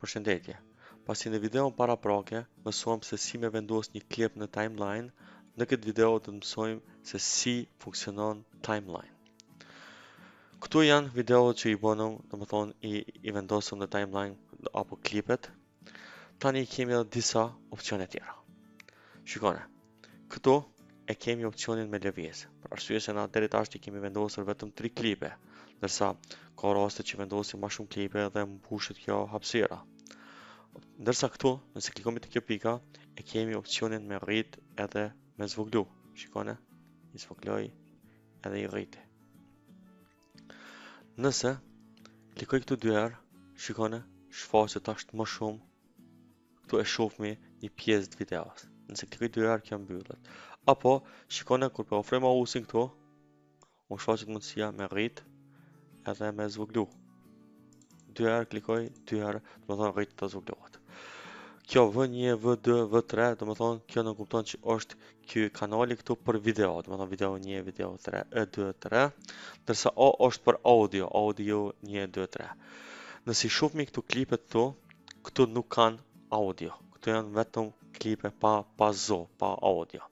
Përshëndetje. Pasi në videon paraprake, mësuam se si me vendos një klip në timeline, në këtë video do të mësojmë se si funksionon timeline. Këtu janë videot që i bënëm, i vendosëm në timeline apo klipet. Tani kemi edhe disa opcione tjera. Shikone, këtu e kemi opcionin me lëvizje. Për arsye se na deri tash i kemi vendosur vetëm 3 klipe, ndërsa ka raste që vendosim më shumë klipe dhe mbushet kjo hapësira. Ndërsa këtu, nëse klikojmë te kjo pika, e kemi opcionin me rrit edhe me zvoglu. Shikone, i zvogloj edhe i rriti. Nëse klikoj këtu 2 herë, shikone, shfaqet ashtë më shumë. Këtu e shohmi një pjesë të videos. Nëse klikoj 2 herë, kjo mbyllet. Apo, shikone, kur po ofroj mausin këtu, u shfaqet mundësia me rrit edhe me zvoglu. 2 herë klikoj, 2 herë, rrit të zvoglohet. Kjo V1, V2, V3, kjo në kupton që është ky kanali këtu për video, video 1, video 3, 2, 3, ndërsa O është për audio, audio 1, 2, 3. Nëse i shohmi këtu klipet këtu nuk kanë audio. Këtu janë vetëm klipe pa zo, pa audio.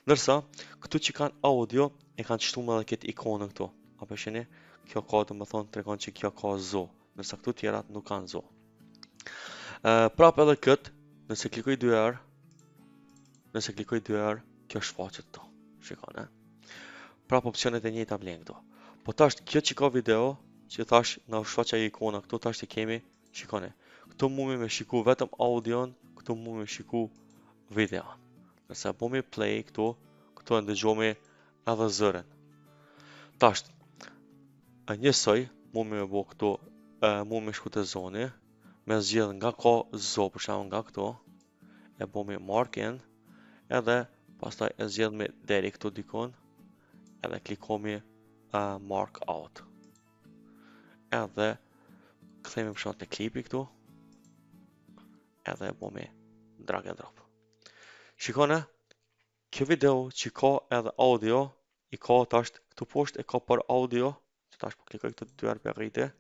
Ndërsa këtu që kanë audio e kanë shtuar edhe këtë ikonën këtu. Apo shihni, kjo ka tregon që kjo ka zo, ndërsa këtu tjerat nuk kanë zo. Prap edhe këtë, nëse klikoj 2 herë, kjo shfaqet këtu. Shikone. Prap opsionet e njëjta vlen këtu. Po tash kjo që ka video, që thash na shfaq ajo ikona këtu, tash i kemi, shikone. Këtu mund me shiku vetëm audion, këtu mund me shiku videon. Nëse bëmi play këtu e ndëgjomi edhe zërin. Tash njësoj mund me bë këtu, mund me shku te zoni, me zgjedh nga ka zo, për shembull nga këtu, e bëmi mark in, edhe pastaj e zgjedhmi deri këtu dikon, edhe klikomi mark out. Edhe kthehemi për shkak të klipi këtu, edhe e bëmi drag and drop. Shikone, kjo video që ka edhe audio, i ka tash këtu poshtë e ka për audio, që tash po klikoj këtu 2 herë për rriti.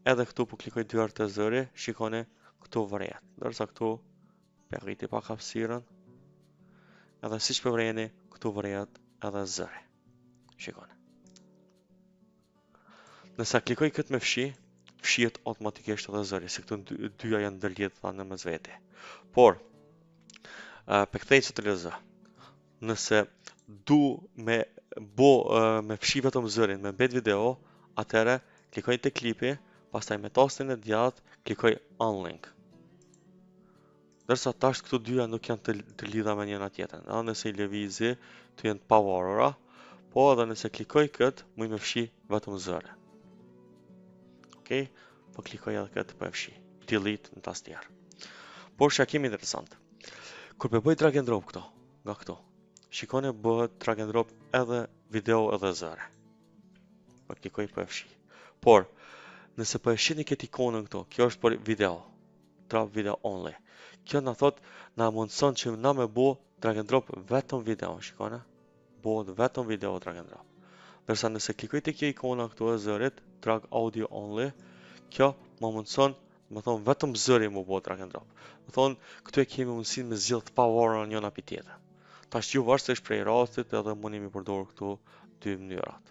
Edhe këtu po klikoj 2 herë të zëri, shikoni këtu vret. Ndërsa këtu për rriti pak hapësirën. Edhe siç po vreni, këtu vret edhe zëri. Shikoni. Nëse klikoj këtë me fshihet automatikisht edhe zëri, se këtu dyja janë ndërlidhura në mes vete. Por për kthej që të lezë, nëse du me fshi vetëm zërin, me mbet video, atëre klikoj të klipi, pastaj me tastin e djathtë klikoj unlink. Ndërsa tash këtu dyja nuk janë të lidha me njëra tjetrën. Edhe nëse i lëvizi, të janë të pavarura, po edhe nëse klikoj këtë, muj me fshi vetëm zërin. Okej, po klikoj edhe këtë po e fshi. Delete në tastier. Por shakim interesant. Kur po bëj drag and drop këto, nga këtu, shikoni bëhet drag and drop edhe video edhe zëre. Po klikoj po e fshi. Por nëse po e shihni këtë ikonën këtu, kjo është për video, drop video only. Kjo na thot, na mundson që na me bë drag and drop vetëm video, shikoni. Bëhet vetëm video drag and drop. Ndërsa nëse klikoj te kjo ikona këtu e zërit, drag audio only, kjo më mundson, vetëm zëri më bëhet drag and drop. Këtu e kemi mundësinë me zgjidh të pavarura njëra mbi tjetrën. Tash ju varet se prej rastit edhe mundi mi përdor këtu dy mënyrat.